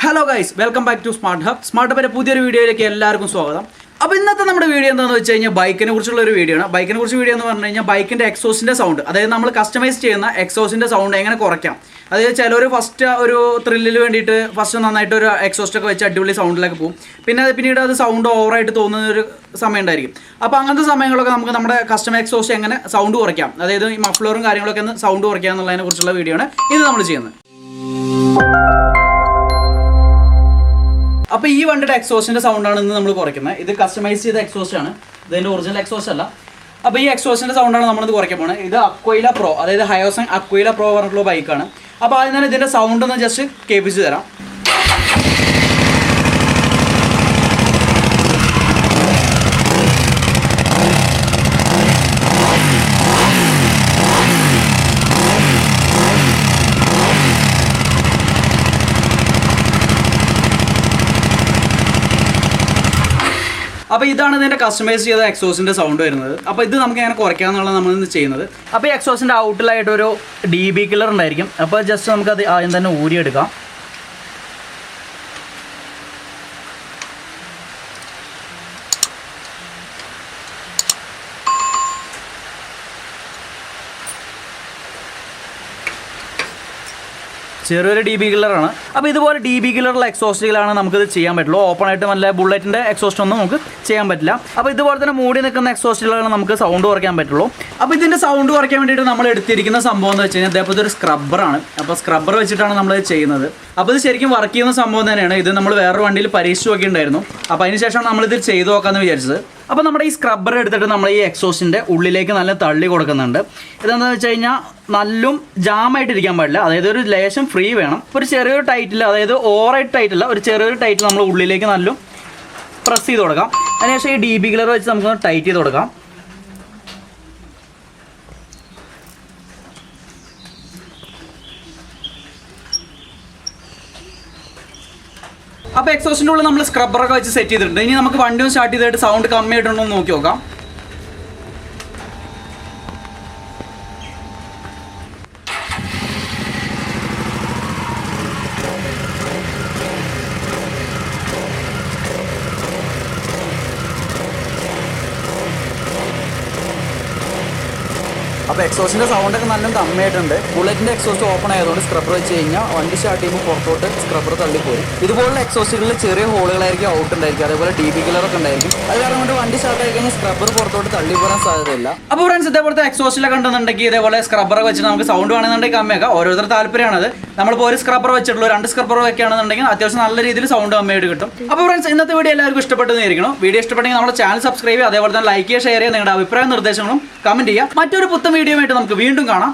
Hello guys, welcome back to Smart Hub. Smart Hub പുതിയൊരു വീഡിയോയിലേക്ക് എല്ലാവർക്കും സ്വാഗതം. അപ്പോൾ ഇന്നത്തെ നമ്മുടെ വീഡിയോ എന്താണെന്ന് വെച്ച് കഴിഞ്ഞാൽ ബൈക്കിനെ കുറിച്ചുള്ള ഒരു വീഡിയോ ആണ്. ബൈക്കിനെ കുറിച്ച് വീഡിയോ എന്ന് പറഞ്ഞു കഴിഞ്ഞാൽ ബൈക്കിന്റെ എക്സോസിന്റെ സൗണ്ട്, അതായത് നമ്മൾ കസ്റ്റമൈസ് ചെയ്യുന്ന എക്സോസിന്റെ സൗണ്ട് എങ്ങനെ കുറയ്ക്കാം. അതായത് ചിലർ ഫസ്റ്റ് ഒരു ത്രില്ലിന് വേണ്ടിയിട്ട് ഫസ്റ്റ് നന്നായിട്ട് ഒരു എക്സോസ്റ്റ് ഒക്കെ വെച്ച് അടിപൊളി സൗണ്ടിലേക്ക് പോകും. പിന്നീട് അത് സൗണ്ട് ഓവറായിട്ട് തോന്നുന്ന ഒരു സമയം ഉണ്ടായിരിക്കും. അപ്പോൾ അങ്ങനത്തെ സമയങ്ങളൊക്കെ നമുക്ക് നമ്മുടെ കസ്റ്റമർ എക്സോസ്റ്റ് എങ്ങനെ സൗണ്ട് കുറയ്ക്കാം, അതായത് ഈ മഫ്ലറും കാര്യങ്ങളൊക്കെ ഒന്ന് സൗണ്ട് കുറയ്ക്കുക എന്നുള്ളതിനെ കുറിച്ചുള്ള വീഡിയോ ആണ് ഇത് നമ്മൾ ചെയ്യുന്നത്. അപ്പോൾ ഈ വണ്ടിയുടെ എക്സോസ്റ്റിൻ്റെ സൗണ്ടാണ് ഇന്ന് നമ്മൾ കുറയ്ക്കുന്നത്. ഇത് കസ്റ്റമൈസ് ചെയ്ത എക്സോസ്റ്റ് ആണ്, ഇതിൻ്റെ ഒറിജിനൽ എക്സോസ്റ്റ് അല്ല. അപ്പോൾ ഈ എക്സോസ്റ്റിൻ്റെ സൗണ്ടാണ് നമ്മളിത് കുറയ്ക്കാൻ പോകുന്നത്. ഇത് അക്വയില പ്രോ, അതായത് ഹയോസൺ അക്വയില പ്രോ പറഞ്ഞിട്ടുള്ള ബൈക്കാണ്. അപ്പോൾ ആദ്യം തന്നെ ഇതിൻ്റെ സൗണ്ട് ഒന്ന് ജസ്റ്റ് കേൾപ്പിച്ച് തരാം. അപ്പോൾ ഇതാണ് ഇതിൻ്റെ കസ്റ്റമൈസ് ചെയ്ത എക്സോസിൻ്റെ സൗണ്ട് വരുന്നത്. അപ്പോൾ ഇത് നമുക്ക് എങ്ങനെ കുറയ്ക്കാമെന്നുള്ളത് നമ്മളിന്ന് ചെയ്യുന്നത്. അപ്പോൾ ഈ എക്സോസിൻ്റെ ഔട്ടിലായിട്ട് ഒരു DB കില്ലർ ഉണ്ടായിരിക്കും. അപ്പോൾ ജസ്റ്റ് നമുക്കത് ആദ്യം തന്നെ ഊരിയെടുക്കാം. ചെറിയൊരു DB കില്ലറാണ്. അപ്പോൾ ഇതുപോലെ DB കില്ലറുള്ള എക്സോസ്റ്റുകളാണ് നമുക്കിത് ചെയ്യാൻ പറ്റുള്ളൂ. ഓപ്പൺ ആയിട്ട് നല്ല ബുള്ളറ്റിൻ്റെ എക്സോസ്റ്റ് ഒന്നും നമുക്ക് ചെയ്യാൻ പറ്റില്ല. അപ്പോൾ ഇതുപോലെ തന്നെ മൂടി നിൽക്കുന്ന എക്സോസ്റ്റുകളാണ് നമുക്ക് സൗണ്ട് കുറയ്ക്കാൻ പറ്റുള്ളൂ. അപ്പോൾ ഇതിൻ്റെ സൗണ്ട് കുറയ്ക്കാൻ വേണ്ടിയിട്ട് നമ്മൾ എടുത്തിരിക്കുന്ന സംഭവം എന്ന് വെച്ച് കഴിഞ്ഞാൽ ഇതേപോലത്തെ ഒരു സ്ക്രബ്ബറാണ്. അപ്പോൾ സ്ക്രബ്ബർ വെച്ചിട്ടാണ് നമ്മൾ ചെയ്യുന്നത്. അപ്പോൾ ഇത് ശരിക്കും വർക്ക് ചെയ്യുന്ന സംഭവം തന്നെയാണ്. ഇത് നമ്മൾ വേറൊരു വണ്ടിയിൽ പരീക്ഷിച്ച് നോക്കിയിട്ടുണ്ടായിരുന്നു. അപ്പോൾ അതിന് ശേഷമാണ് നമ്മളിത് ചെയ്ത് നോക്കാമെന്ന് വിചാരിച്ചത്. അപ്പോൾ നമ്മുടെ ഈ സ്ക്രബ്ബർ എടുത്തിട്ട് നമ്മൾ ഈ എക്സോസ്റ്റിൻ്റെ ഉള്ളിലേക്ക് നല്ല തള്ളി കൊടുക്കുന്നുണ്ട്. ഇതെന്താണെന്ന് വെച്ച് കഴിഞ്ഞാൽ നല്ലും ജാമായിട്ടിരിക്കാൻ പാടില്ല, അതായത് ഒരു ലേശം ഫ്രീ വേണം. ഒരു ചെറിയൊരു ടൈറ്റിൽ, അതായത് ഓവറായിട്ട് ടൈറ്റില്ല, ഒരു ചെറിയൊരു ടൈറ്റിൽ നമ്മൾ ഉള്ളിലേക്ക് നല്ലും പ്രസ് ചെയ്ത് കൊടുക്കാം. അതിനുശേഷം ഈ DB കില്ലർ വെച്ച് നമുക്ക് ടൈറ്റ് ചെയ്ത് കൊടുക്കാം. അപ്പോൾ എക്സോസ്റ്റിൻ്റെ ഉള്ളിൽ നമ്മൾ സ്ക്രബ്ബറൊക്കെ വെച്ച് സെറ്റ് ചെയ്തിട്ടുണ്ട്. ഇനി നമുക്ക് വണ്ടി ഒന്ന് സ്റ്റാർട്ട് ചെയ്തിട്ട് സൗണ്ട് കമ്മിയായിട്ടുണ്ടോ എന്ന് നോക്കി നോക്കാം. അപ്പോൾ എക്സോസ്റ്റിൻ്റെ സൗണ്ടൊക്കെ നല്ല കമ്മിയായിട്ടുണ്ട്. ബുള്ളറ്റിൻ്റെ എക്സോസ്റ്റ് ഓപ്പൺ ആയതുകൊണ്ട് സ്ക്രബ്ബർ വെച്ച് കഴിഞ്ഞാൽ വണ്ടി സ്റ്റാർട്ട് ചെയ്യുമ്പോൾ പുറത്തോട്ട് സ്ക്രബ്ബർ തള്ളിപ്പോയി. ഇതുപോലുള്ള എക്സോസ്റ്റുകളിൽ ചെറിയ ഹോളുകളായിരിക്കും ഔട്ട് ഉണ്ടായിരിക്കും, അതേപോലെ DB കില്ലറൊക്കെ ഉണ്ടായിരിക്കും. അത് കാരണം കൊണ്ട് വണ്ടി സ്റ്റാർട്ട് ആയി കഴിഞ്ഞാൽ സ്ക്രബ്ബർ പുറത്തോട്ട് തള്ളി പോകാൻ സാധ്യതയില്ല. അപ്പോൾ ഫ്രണ്ട്സ്, ഇതേപോലത്തെ എക്സോസ്റ്റിലൊക്കെ ഉണ്ടെന്നുണ്ടെങ്കിൽ ഇതേപോലെ സ്ക്രബ്ബർ വെച്ചിട്ട് നമുക്ക് സൗണ്ട് വേണമെന്നുണ്ടെങ്കിൽ കമ്മിയാക്കാം. ഓരോരുത്തർ താല്പര്യമാണത്. നമ്മളിപ്പോൾ ഒരു സ്ക്രബ്ബർ വെച്ചിട്ടുള്ളൂ, 2 സ്ക്രബ്ബർ വെക്കുകയാണെന്നുണ്ടെങ്കിൽ അത്യാവശ്യം നല്ല രീതിയിൽ സൗണ്ട് കമ്മിയായിട്ട് കിട്ടും. അപ്പോൾ ഫ്രണ്ട്സ്, ഇന്നത്തെ വീഡിയോ എല്ലാവർക്കും ഇഷ്ടപ്പെട്ടെന്നിരിക്കണം. വീഡിയോ ഇഷ്ടപ്പെട്ടെങ്കിൽ നമ്മുടെ ചാനൽ സബ്സ്ക്രൈബ് ചെയ്യുക, അതേപോലെ തന്നെ ലൈക്ക് ചെയ്യുക, ഷെയർ ചെയ്യുക, നിങ്ങളുടെ അഭിപ്രായ നിർദ്ദേശങ്ങളും കമൻറ്റ് ചെയ്യുക. മറ്റൊരു പുത്തൻ വീഡിയോ ആയിട്ട് നമുക്ക് വീണ്ടും കാണാം.